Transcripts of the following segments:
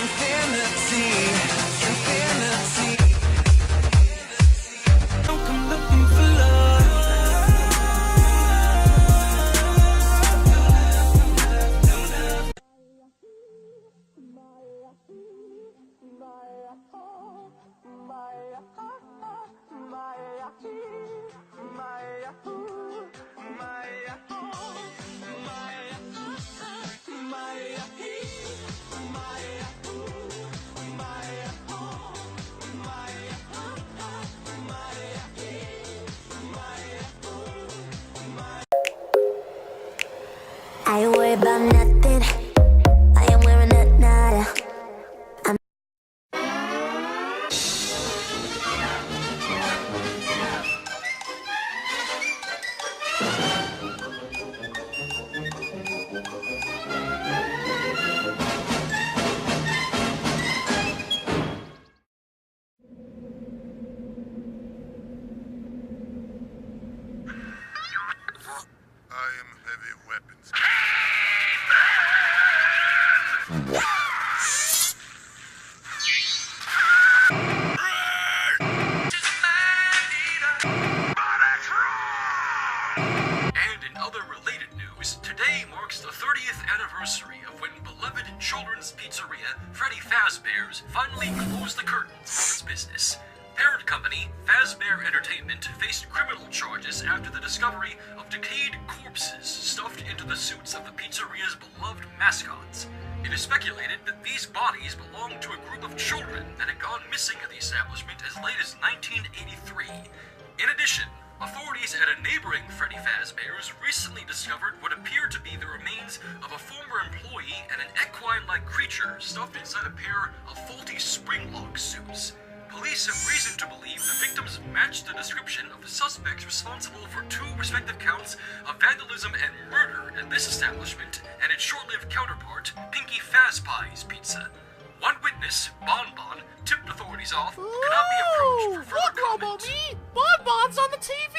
infinity, infinity. Don't come looking for love. I ain't worried about nothing. I am wearing a nada. I am heavy weapons. And in other related news, today marks the 30th anniversary of when beloved children's pizzeria Freddy Fazbear's finally closed the curtains on its business. Parent company Fazbear Entertainment faced criminal charges after the discovery of decayed corpses stuffed into the suits of the pizzeria's beloved mascots. It is speculated that these bodies belonged to a group of children that had gone missing at the establishment as late as 1983. In addition, authorities at a neighboring Freddy Fazbear's recently discovered what appeared to be the remains of a former employee and an equine-like creature stuffed inside a pair of faulty spring-lock suits. Police have reason to believe the victims matched the description of the suspects responsible for two respective counts of vandalism and murder at this establishment and its short-lived counterpart, Pinky Fazpie's Pizza. One witness, Bonbon, tipped authorities off but could not be approached for further comment. Bonbon's on the TV!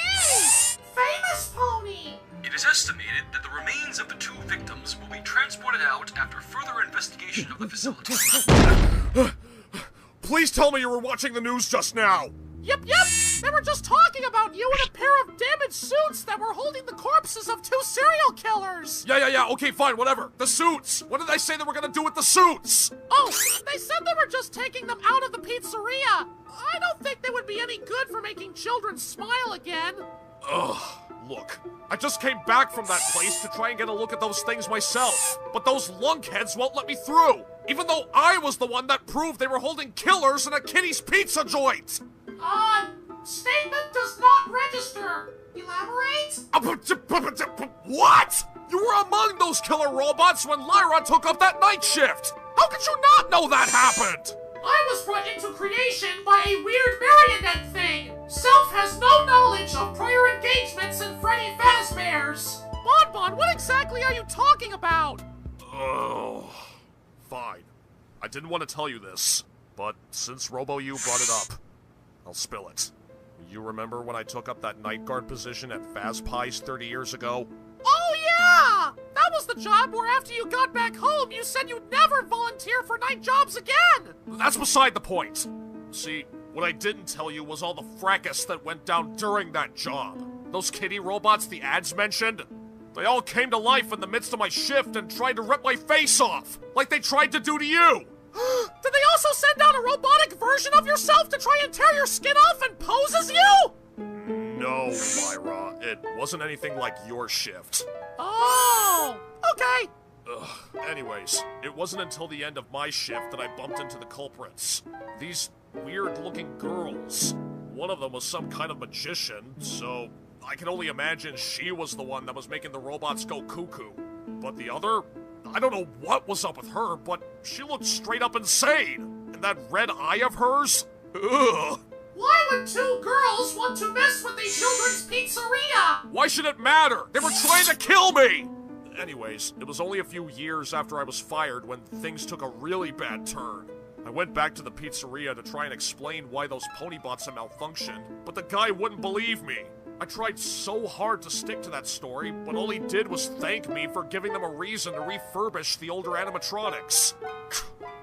Famous pony! It is estimated that the remains of the two victims will be transported out after further investigation of the facility. Please tell me you were watching the news just now! Yep. They were just talking about you in a pair of damaged suits that were holding the corpses of two serial killers! Yeah, okay, fine, whatever. The suits! What did they say they were gonna do with the suits? Oh, they said they were just taking them out of the pizzeria. I don't think they would be any good for making children smile again. Ugh, look. I just came back from that place to try and get a look at those things myself. But those lunkheads won't let me through! Even though I was the one that proved they were holding killers in a Kitty's Pizza joint! Statement does not register. Elaborate? What? You were among those killer robots when Lyra took up that night shift! How could you not know that happened? I was brought into creation by a weird marionette thing. Self has no knowledge of prior engagements in Freddy Fazbear's. Bonbon, what exactly are you talking about? Oh, fine. I didn't want to tell you this, but since Robo-U brought it up, I'll spill it. You remember when I took up that night guard position at Fazpie's 30 years ago? Oh yeah! That was the job where after you got back home, you said you'd never volunteer for night jobs again! That's beside the point. See, what I didn't tell you was all the fracas that went down during that job. Those kitty robots the ads mentioned, they all came to life in the midst of my shift and tried to rip my face off, like they tried to do to you! Did they also send down a robotic version of yourself to try and tear your skin off and pose as you? No, Lyra. It wasn't anything like your shift. Oh, okay. Anyways, it wasn't until the end of my shift that I bumped into the culprits. These weird-looking girls. One of them was some kind of magician, so I can only imagine she was the one that was making the robots go cuckoo. But the other? I don't know what was up with her, but she looked straight up insane. And that red eye of hers? Ugh. Why would two girls want to mess with a children's pizzeria? Why should it matter? They were trying to kill me! Anyways, it was only a few years after I was fired when things took a really bad turn. I went back to the pizzeria to try and explain why those ponybots had malfunctioned, but the guy wouldn't believe me. I tried so hard to stick to that story, but all he did was thank me for giving them a reason to refurbish the older animatronics.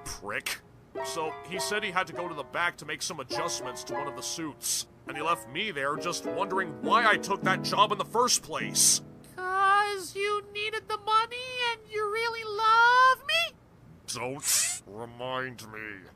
Prick. prick. So he said he had to go to the back to make some adjustments to one of the suits. And he left me there just wondering why I took that job in the first place. 'Cause you needed the money and you really love me? Don't remind me.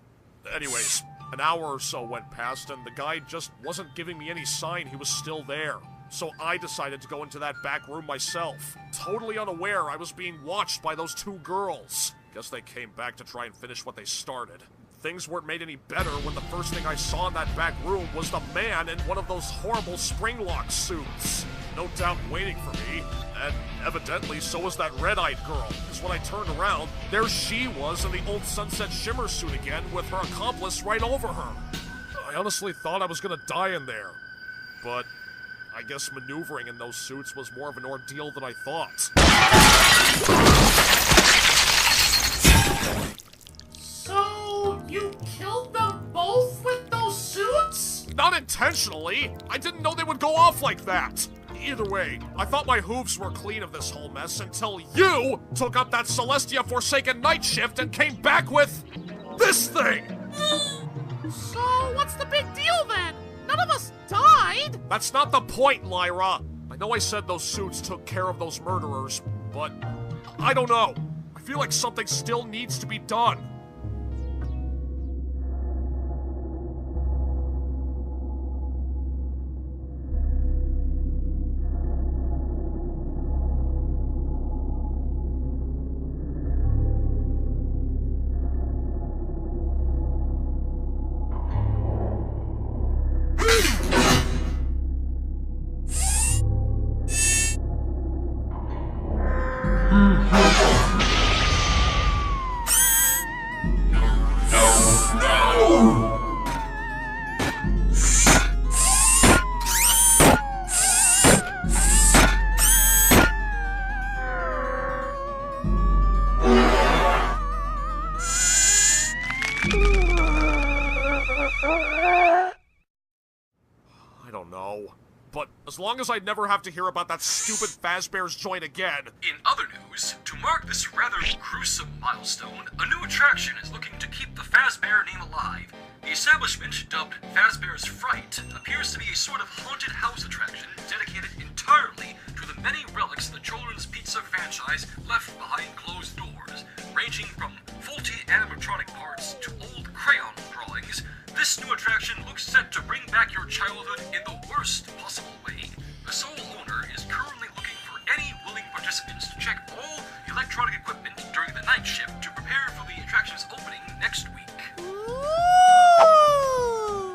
Anyways, an hour or so went past and the guy just wasn't giving me any sign he was still there. So I decided to go into that back room myself, totally unaware I was being watched by those two girls. Guess they came back to try and finish what they started. Things weren't made any better when the first thing I saw in that back room was the man in one of those horrible spring-lock suits. No doubt waiting for me, and evidently so was that red-eyed girl, because when I turned around, there she was in the old Sunset Shimmer suit again with her accomplice right over her. I honestly thought I was gonna die in there, but I guess maneuvering in those suits was more of an ordeal than I thought. So, you killed them both with those suits? Not intentionally! I didn't know they would go off like that! Either way, I thought my hooves were clean of this whole mess until you took up that Celestia Forsaken night shift and came back with this thing! So, what's the big deal then? None of us died! That's not the point, Lyra! I know I said those suits took care of those murderers, but I don't know. I feel like something still needs to be done. I don't know. But as long as I never have to hear about that stupid Fazbear's joint again. In other news, to mark this rather gruesome milestone, a new attraction is looking to keep the Fazbear name alive. The establishment, dubbed Fazbear's Fright, appears to be a sort of haunted house attraction dedicated entirely to the many relics of the children's pizza franchise left behind closed doors, ranging from faulty animatronic parts to old crayon drawings. This new attraction looks set to bring back your childhood in the worst possible way. The sole owner is currently looking for any willing participants to check all electronic equipment during the night shift to prepare for the attraction's opening next week.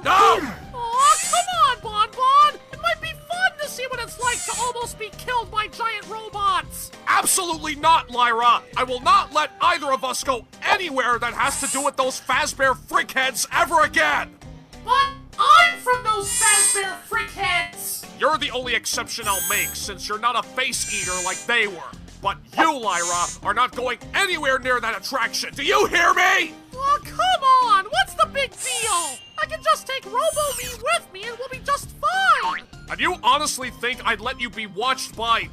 No! Aw, come on, Bonbon! It might be fun to see what it's like to almost be killed by giant robots! Absolutely not, Lyra! I will not let either of us go anywhere that has to do with those Fazbear freakheads ever again! But I'm from those Fazbear freakheads! You're the only exception I'll make, since you're not a face eater like they were. But you, Lyra, are not going anywhere near that attraction. Do you hear me? Oh, come on! What's the big deal? I can just take Robo-Me with me and we'll be just fine! And you honestly think I'd let you be watched by,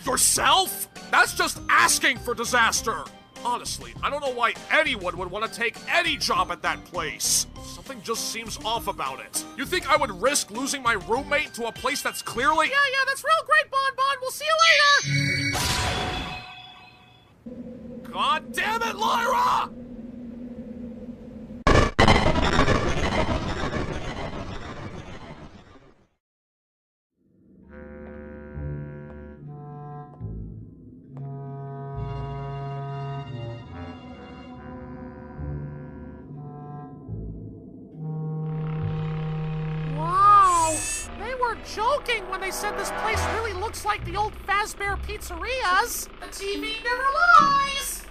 yourself? That's just asking for disaster. Honestly, I don't know why anyone would want to take any job at that place. Something just seems off about it. You think I would risk losing my roommate to a place that's clearly— Yeah, that's real great, Bonbon! We'll see you later! God damn it, Lyra! Joking when they said this place really looks like the old Fazbear pizzerias. The TV never lies!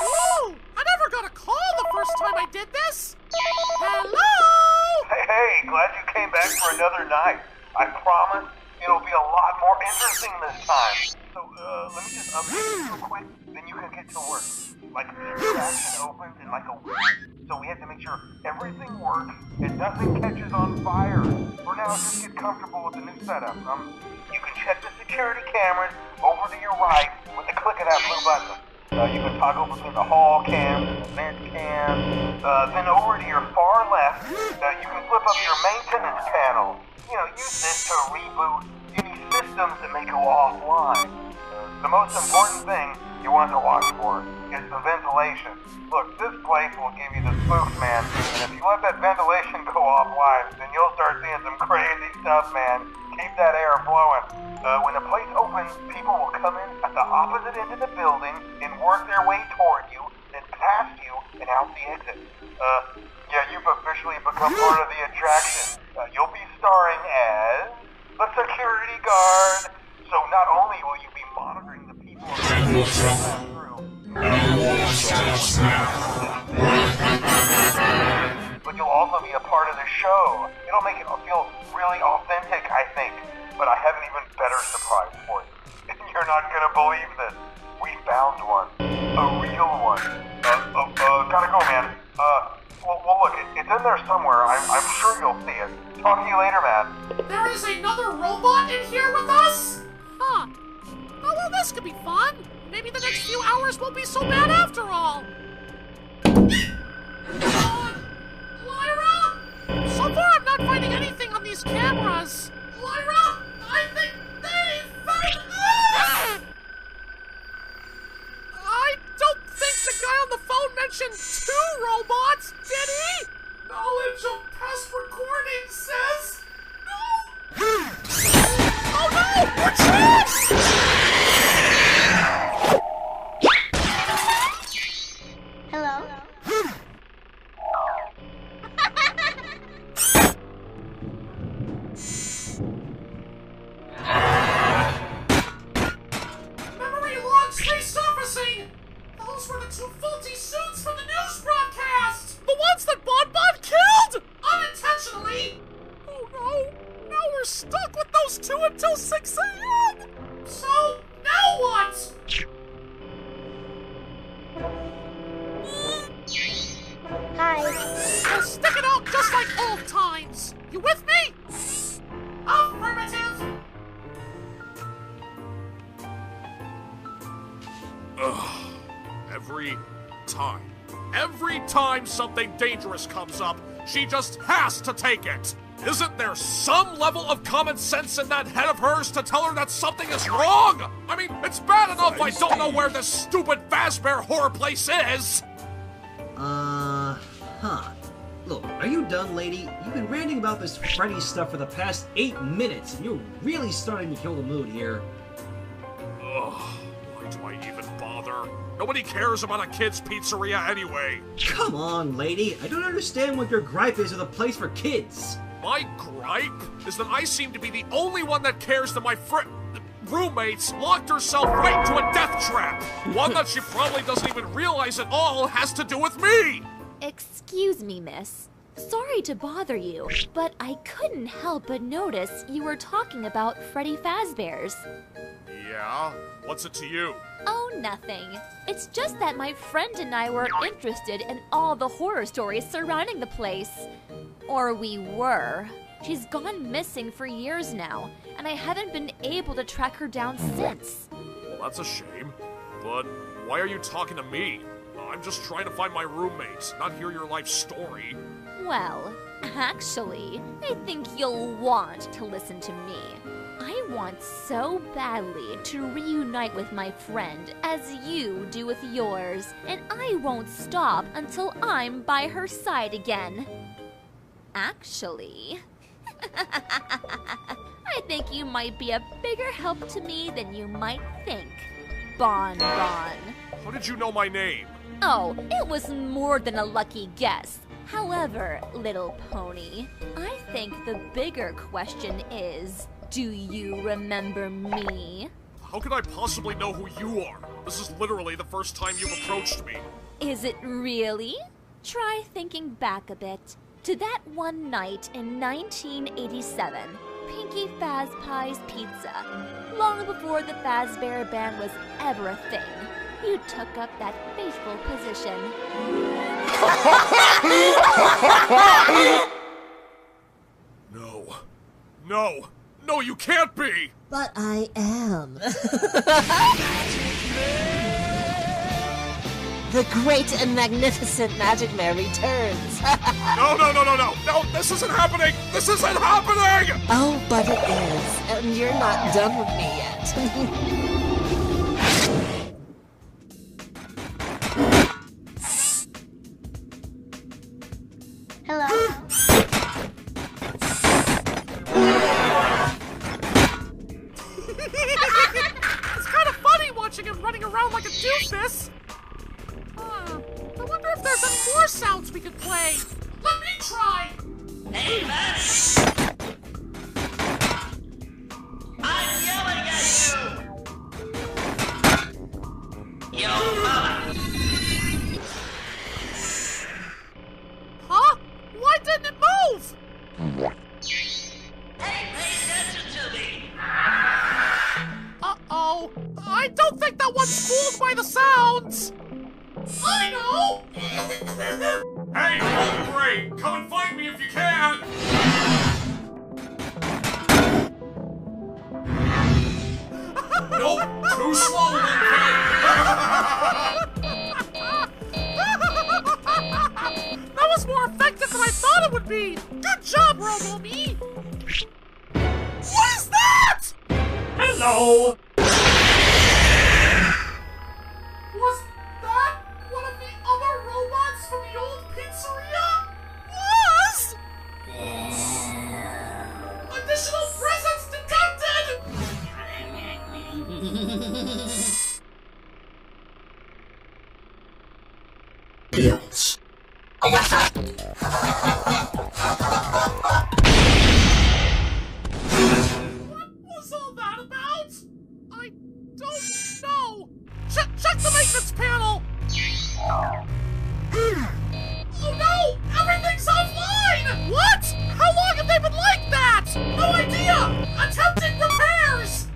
Ooh! I never got a call the first time I did this! Hello? Hey, glad you came back for another night. I promise it'll be a lot more interesting this time. So, let me just update you real quick, then you can get to work. Like, the attraction opens in like a week. So we have to make sure everything works and nothing catches on fire. For now, just get comfortable with the new setup. You can check the security cameras over to your right with the click of that blue button. You can toggle between the hall cam and the vent cam. Then over to your far left, you can flip up your maintenance panel. You know, use this to reboot any systems that may go offline. The most important thing you want to watch for is the ventilation. Look, this place will give you the spooks, man. And if you let that ventilation go offline, then you'll start seeing some crazy stuff, man. Keep that air flowing. When the place opens, people will come in at the opposite end of the building and work their way toward you, then past you, and out the exit. Yeah, you've officially become part of the attraction. You'll be starring as the security guard. So not only will you be monitoring the people but you'll also be a part of the show. It'll make it feel really authentic, I think. But I have an even better surprise for you. You're not gonna believe this. We found one. A real one. Gotta go, man. Well, look, it's in there somewhere. I'm sure you'll see it. Talk to you later, man. There is another robot in here with us? Huh. Oh, well, this could be fun. Maybe the next few hours won't be so bad after all. Lyra? So far, I'm not finding anything on these cameras. Lyra, I think they found us! I don't think the guy on the phone mentioned 2 robots, did he? Knowledge of past recording says no. Oh no! We're trapped! Hello? Memory logs resurfacing! Those were the 2 faulty suits from the news broadcast! The ones that Bonbon killed! Unintentionally! Oh no! Now we're stuck with those 2 until 6 a.m.! So, now what? Hi. We'll stick it out just like old times! You with me? Affirmative! Ugh. Every time something dangerous comes up, she just has to take it. Isn't there some level of common sense in that head of hers to tell her that something is wrong? I mean, it's bad enough I don't know where this stupid Fazbear horror place is. Look, are you done, lady? You've been ranting about this Freddy stuff for the past 8 minutes, and you're really starting to kill the mood here. Ugh, why do I even bother? Nobody cares about a kid's pizzeria anyway. Come on, lady. I don't understand what your gripe is with a place for kids. My gripe is that I seem to be the only one that cares that my roommates locked herself right into a death trap. One that she probably doesn't even realize at all has to do with me. Excuse me, miss. Sorry to bother you, but I couldn't help but notice you were talking about Freddy Fazbear's. Yeah? What's it to you? Oh, nothing. It's just that my friend and I were interested in all the horror stories surrounding the place. Or we were. She's gone missing for years now, and I haven't been able to track her down since. Well, that's a shame. But why are you talking to me? I'm just trying to find my roommate, not hear your life story. Well, actually, I think you'll want to listen to me. I want so badly to reunite with my friend as you do with yours, and I won't stop until I'm by her side again. Actually, I think you might be a bigger help to me than you might think. Bon Bon. How did you know my name? Oh, it was more than a lucky guess. However, little pony, I think the bigger question is, do you remember me? How could I possibly know who you are? This is literally the first time you've approached me. Is it really? Try thinking back a bit to that one night in 1987, Pinky Faz Pie's Pizza, long before the Fazbear Band was ever a thing. you took up that fateful position. No. No! No, you can't be! But I am. The great and magnificent Magic Mare returns. No, no, no, no, no! No, this isn't happening! This isn't happening! Oh, but it is. And you're not done with me yet. Hello. It's kind of funny watching him running around like a doofus. I wonder if there's any more sounds we could play. Let me try. Hey, buddy! I'm yelling at you! Yo, mama! Huh? Why didn't it move? Hey, pay attention to me! Uh-oh. I don't think that one's fooled by the sounds. I know! Hey, great! Come and find me if you can! Nope! Too slow, little kid! That was more effective than I thought it would be! Good job, Robo-Me! What is that? Hello! Was that one of the other robots from the old pizzeria? Was! Additional presence detected! What was all that about? I don't know. Check the maintenance panel. Oh no! Everything's offline! What? How long have they been like that? No idea! Attempting repairs!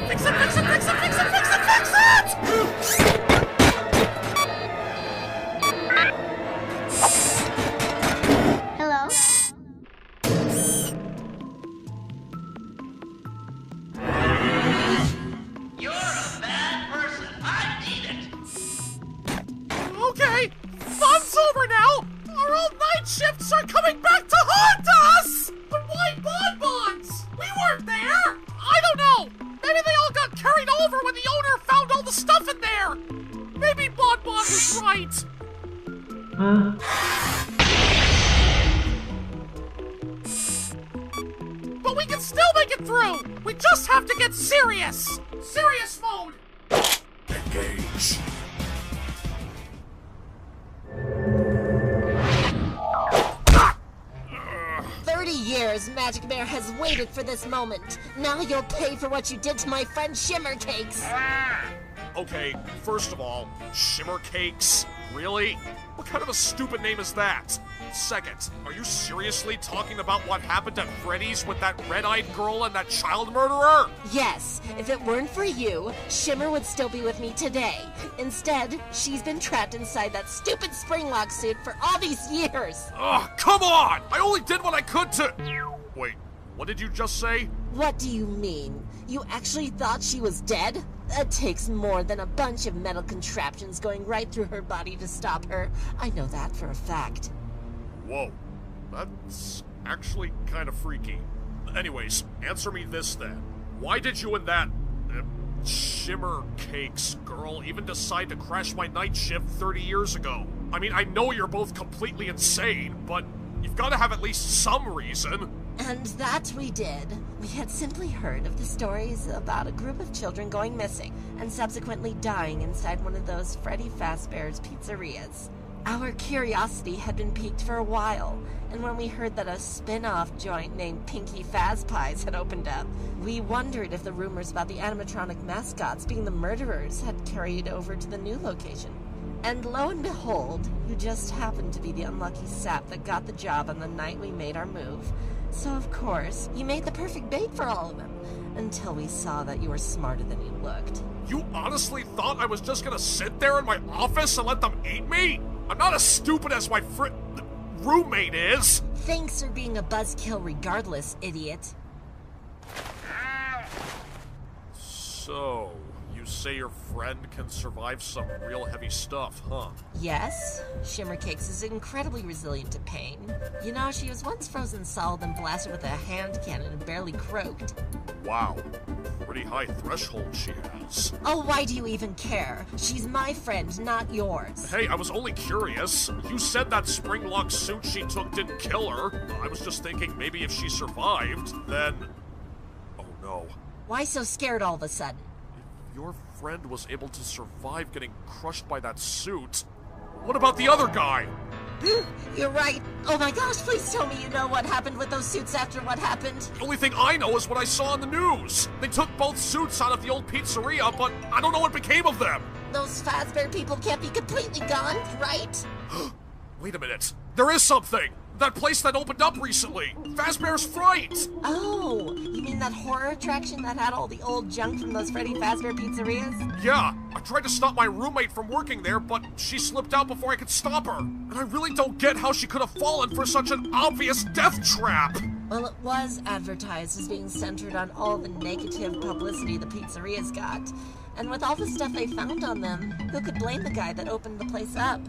Fix it, fix it, fix it, fix it, fix it, fix it! Hello. You're a bad person. I need it. Okay, fun's over now! Our old night shifts are coming back to haunt us! But why bonbons? We weren't there! I don't know! Maybe they all got carried over when the owner found all the stuff in there! Maybe Bonbon was right! But we can still make it through! We just have to get serious! Serious mode! Engage. 30 years Magic Mare has waited for this moment. Now you'll pay for what you did to my friend Shimmer Cakes. Okay, first of all, Shimmer Cakes? Really? What kind of a stupid name is that? Second, are you seriously talking about what happened at Freddy's with that red-eyed girl and that child murderer? Yes, if it weren't for you, Shimmer would still be with me today. Instead, she's been trapped inside that stupid Springlock suit for all these years. Ugh, come on! I only did what I could to... Wait, what did you just say? What do you mean? You actually thought she was dead? It takes more than a bunch of metal contraptions going right through her body to stop her. I know that for a fact. Whoa, that's actually kind of freaky. Anyways, answer me this then. Why did you and that Shimmer Cakes girl even decide to crash my night shift 30 years ago? I mean, I know you're both completely insane, but you've got to have at least some reason. And that we did. We had simply heard of the stories about a group of children going missing and subsequently dying inside one of those Freddy Fazbear's pizzerias. Our curiosity had been piqued for a while, and when we heard that a spin-off joint named Pinky Faz Pies had opened up, we wondered if the rumors about the animatronic mascots being the murderers had carried over to the new location. And lo and behold, you just happened to be the unlucky sap that got the job on the night we made our move. So of course, you made the perfect bait for all of them, until we saw that you were smarter than you looked. You honestly thought I was just gonna sit there in my office and let them eat me? I'm not as stupid as my roommate is! Thanks for being a buzzkill regardless, idiot. So, you say your friend can survive some real heavy stuff, huh? Yes, Shimmercakes is incredibly resilient to pain. You know, she was once frozen solid and blasted with a hand cannon and barely croaked. Wow. Pretty high threshold she has. Oh, why do you even care? She's my friend, not yours. Hey, I was only curious. You said that spring-lock suit she took didn't kill her. I was just thinking maybe if she survived, then... Oh no. Why so scared all of a sudden? If your friend was able to survive getting crushed by that suit, what about the other guy? You're right. Oh my gosh, please tell me you know what happened with those suits after what happened. The only thing I know is what I saw on the news. They took both suits out of the old pizzeria, but I don't know what became of them. Those Fazbear people can't be completely gone, right? Wait a minute. There is something. That place that opened up recently. Fazbear's Fright. Oh, you mean that horror attraction that had all the old junk from those Freddy Fazbear pizzerias? Yeah, I tried to stop my roommate from working there, but she slipped out before I could stop her. And I really don't get how she could have fallen for such an obvious death trap. Well, it was advertised as being centered on all the negative publicity the pizzerias got. And with all the stuff they found on them, who could blame the guy that opened the place up?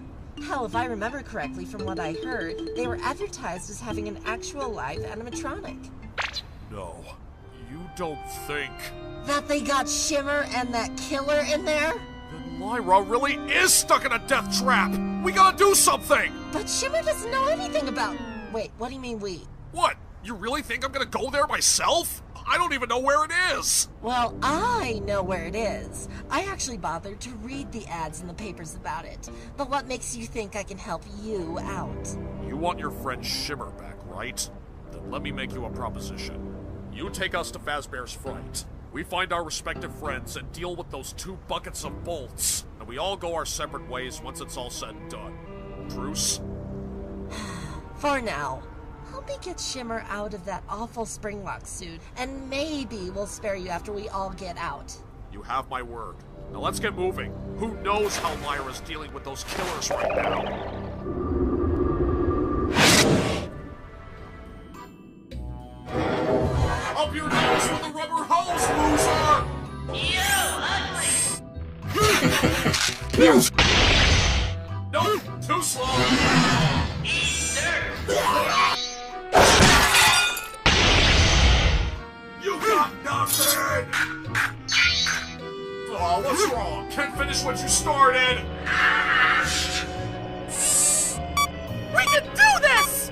Hell, if I remember correctly from what I heard, they were advertised as having an actual live animatronic. No, you don't think... That they got Shimmer and that killer in there? Then Lyra really is stuck in a death trap! We gotta do something! But Shimmer doesn't know anything about... Wait, what do you mean we? What? You really think I'm gonna go there myself? I don't even know where it is! Well, I know where it is. I actually bothered to read the ads in the papers about it. But what makes you think I can help you out? You want your friend Shimmer back, right? Then let me make you a proposition. You take us to Fazbear's Fright. We find our respective friends and deal with those 2 buckets of bolts. And we all go our separate ways once it's all said and done. Truce? For now. Help me get Shimmer out of that awful springlock suit, and maybe we'll spare you after we all get out. You have my word. Now let's get moving. Who knows how Lyra's dealing with those killers right now? Up your nose with a rubber hose, loser! Nope, too slow. You got nothing! Oh, what's wrong? Can't finish what you started! We can do this!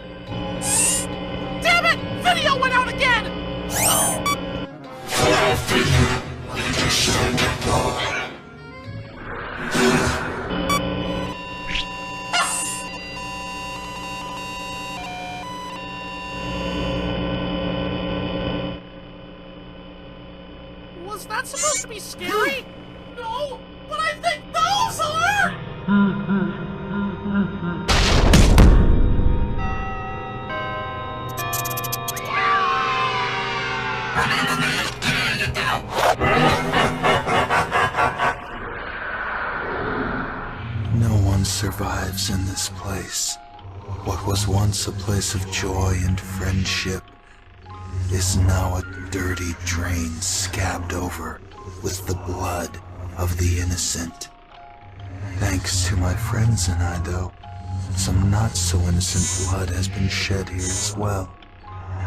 Damn it! Video went out again! Was that supposed to be scary? No, but I think those are! No one survives in this place. What was once a place of joy and friendship is now a dirty drain scabbed over with the blood of the innocent. Thanks to my friends and I, though, some not-so-innocent blood has been shed here as well.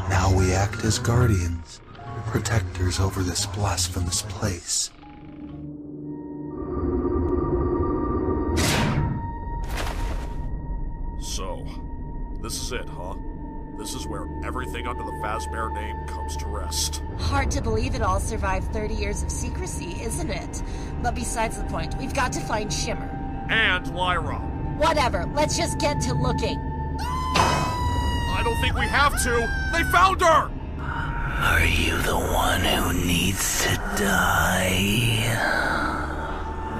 Now we act as guardians, protectors over this blasphemous place. So, this is it, huh? This is where everything under the Fazbear name comes to rest. Hard to believe it all survived 30 years of secrecy, isn't it? But besides the point, we've got to find Shimmer. And Lyra. Whatever, let's just get to looking. I don't think we have to. They found her! Are you the one who needs to die?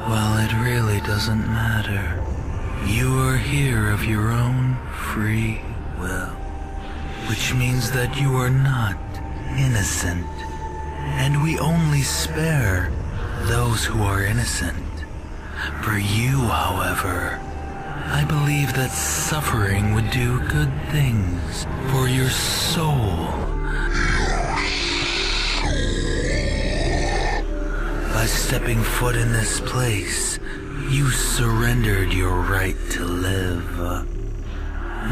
Well, it really doesn't matter. You are here of your own free will, which means that you are not innocent, and we only spare those who are innocent. For you, however, I believe that suffering would do good things for your soul. By stepping foot in this place, you surrendered your right to live.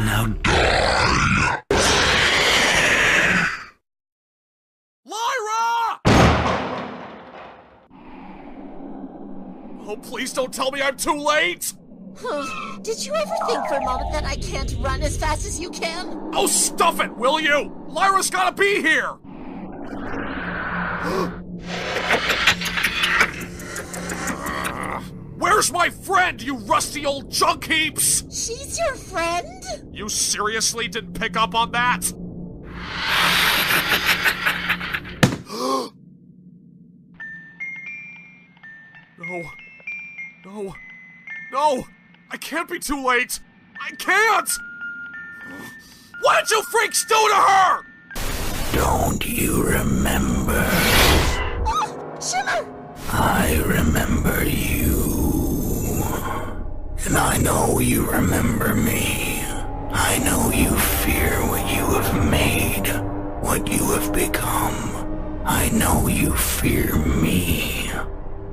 Now die! Lyra! Oh, please don't tell me I'm too late! Did you ever think for a moment that I can't run as fast as you can? Oh, stuff it, will you? Lyra's gotta be here! Where's my friend, you rusty old junk heaps? She's your friend? You seriously didn't pick up on that? No. No. No! I can't be too late! I can't! What did you freaks do to her?! Don't you remember? Shimmer! I remember you. And I know you remember me. I know you fear what you have made, what you have become. I know you fear me.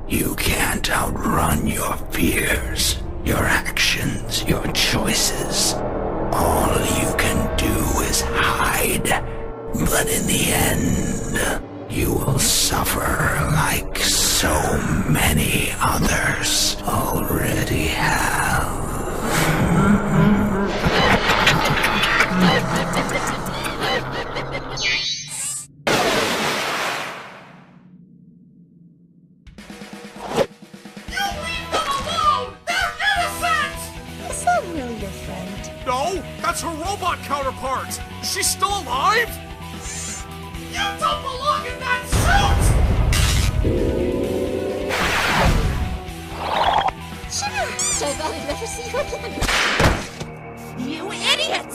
You can't outrun your fears, your actions, your choices. All you can do is hide. But in the end, you will suffer like so many others already have. Really your friend? No, that's her robot counterpart! She's still alive?! You don't belong in that suit! Shimmer! So I thought I'd never see you again. You idiot!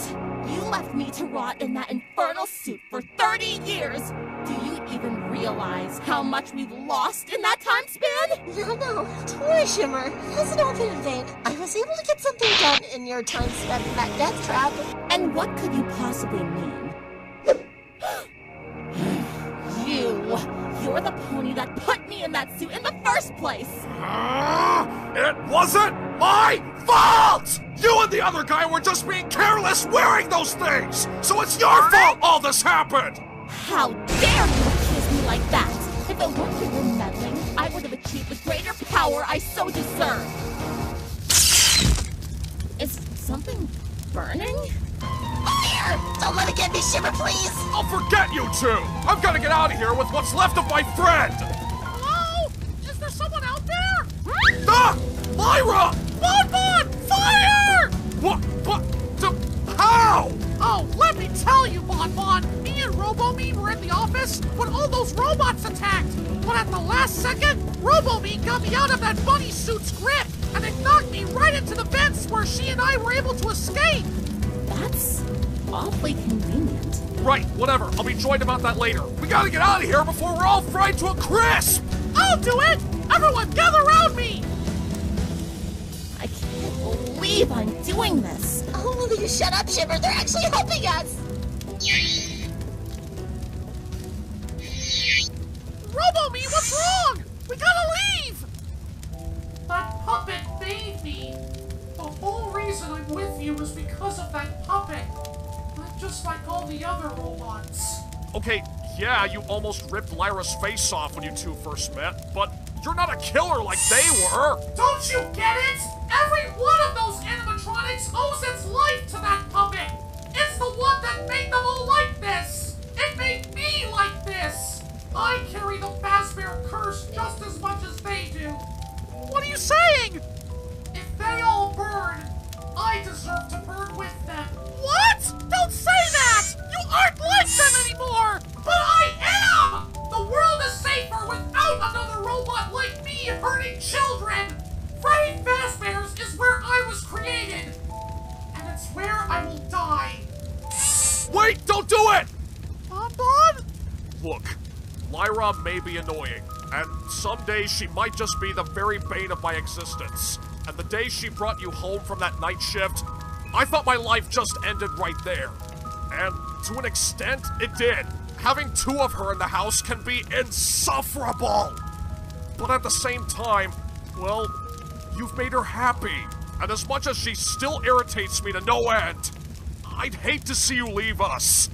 You left me to rot in that infernal suit for 30 years! Do you even realize how much we've lost in that time span? No, don't worry, Shimmer. It hasn't all been in vain. I was able to get something done in your time spent in that death trap. And what could you possibly mean? You're the pony that put me in that suit in the first place! It wasn't my fault! You and the other guy were just being careless wearing those things! So it's your fault all this happened! How dare you accuse me like that! If it weren't for your meddling, I would have achieved the greater power I so deserve! Is something burning? Fire! Don't let it get me, Shimmer, please! I'll forget you two! I've got to get out of here with what's left of my friend! Hello? Is there someone out there? Ah! Lyra! Bonbon! Fire! What? How? Oh, let me tell you, Bonbon. Me and Robo-Me were in the office when all those robots attacked. But at the last second, Robo-Me got me out of that bunny suit's grip, and it knocked me right into the vents where she and I were able to escape. That's awfully convenient. Right, whatever. I'll be joined about that later. We gotta get out of here before we're all fried to a crisp! I'll do it! Everyone gather around me! I can't believe I'm doing this. Oh, will you shut up, Shimmer? They're actually helping us! Robo-Me, what's wrong? We gotta leave! That puppet made me. The whole reason I'm with you is because of that puppet. Not just like all the other robots. Okay, yeah, you almost ripped Lyra's face off when you two first met, but you're not a killer like they were! Don't you get it? Every one of those animatronics owes its life to that puppet! It's the one that made them all like this! It made me like this! I carry the Fazbear curse just as much as they do. What are you saying? If they all burn, I deserve to burn with them. What? Don't say that! You aren't like them anymore! But I am! The world is safer without another robot like me hurting children! Lyra may be annoying, and some days she might just be the very bane of my existence. And the day she brought you home from that night shift, I thought my life just ended right there. And to an extent, it did. Having two of her in the house can be insufferable. But at the same time, well, you've made her happy. And as much as she still irritates me to no end, I'd hate to see you leave us.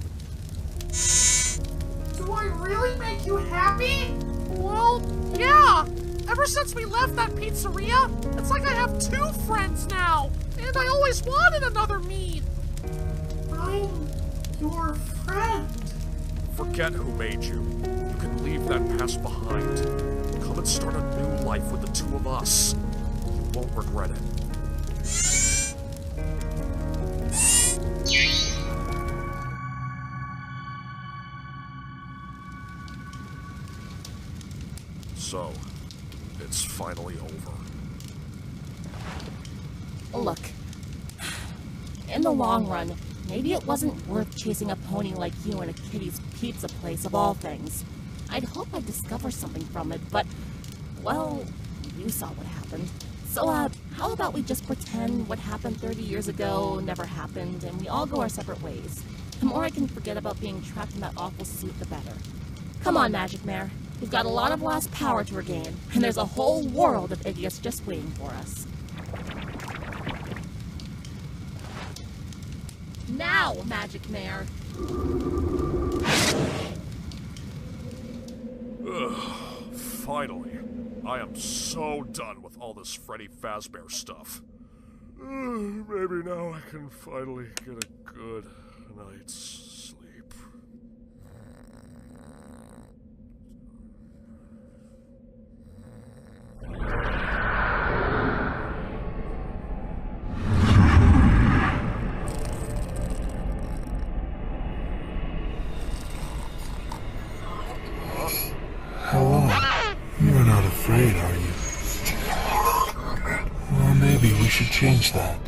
Do I really make you happy? Well, yeah. Ever since we left that pizzeria, it's like I have two friends now. And I always wanted another me. I'm your friend. Forget who made you. You can leave that past behind. Come and start a new life with the two of us. You won't regret it. So, it's finally over. Look, in the long run, maybe it wasn't worth chasing a pony like you in a Kitty's pizza place of all things. I'd hope I'd discover something from it, but, well, you saw what happened. So, how about we just pretend what happened 30 years ago never happened, and we all go our separate ways? The more I can forget about being trapped in that awful suit, the better. Come on, Magic Mare. We've got a lot of lost power to regain, and there's a whole world of idiots just waiting for us. Now, Magic Mare! Finally. I am so done with all this Freddy Fazbear stuff. Maybe now I can finally get a good night's sleep. Hello. You're not afraid, are you? Well, maybe we should change that.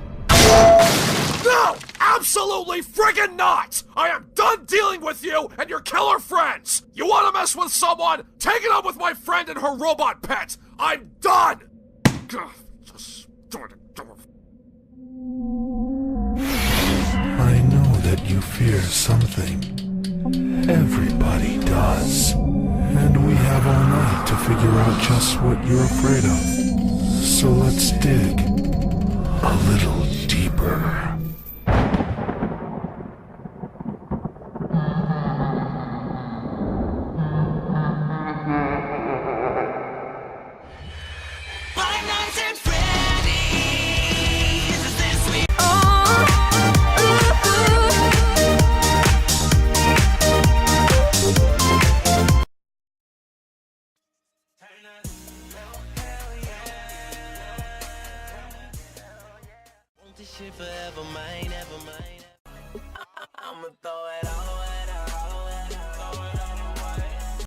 No! Absolutely friggin' not! I am done dealing with you and your killer friends! You wanna mess with someone? Take it up with my friend and her robot pet! I'm done! I know that you fear something. Everybody does. And we have all night to figure out just what you're afraid of. So let's dig a little deeper. Five Nights at Freddy's is this week. This shit forever mine, ever mine. I'ma throw it all.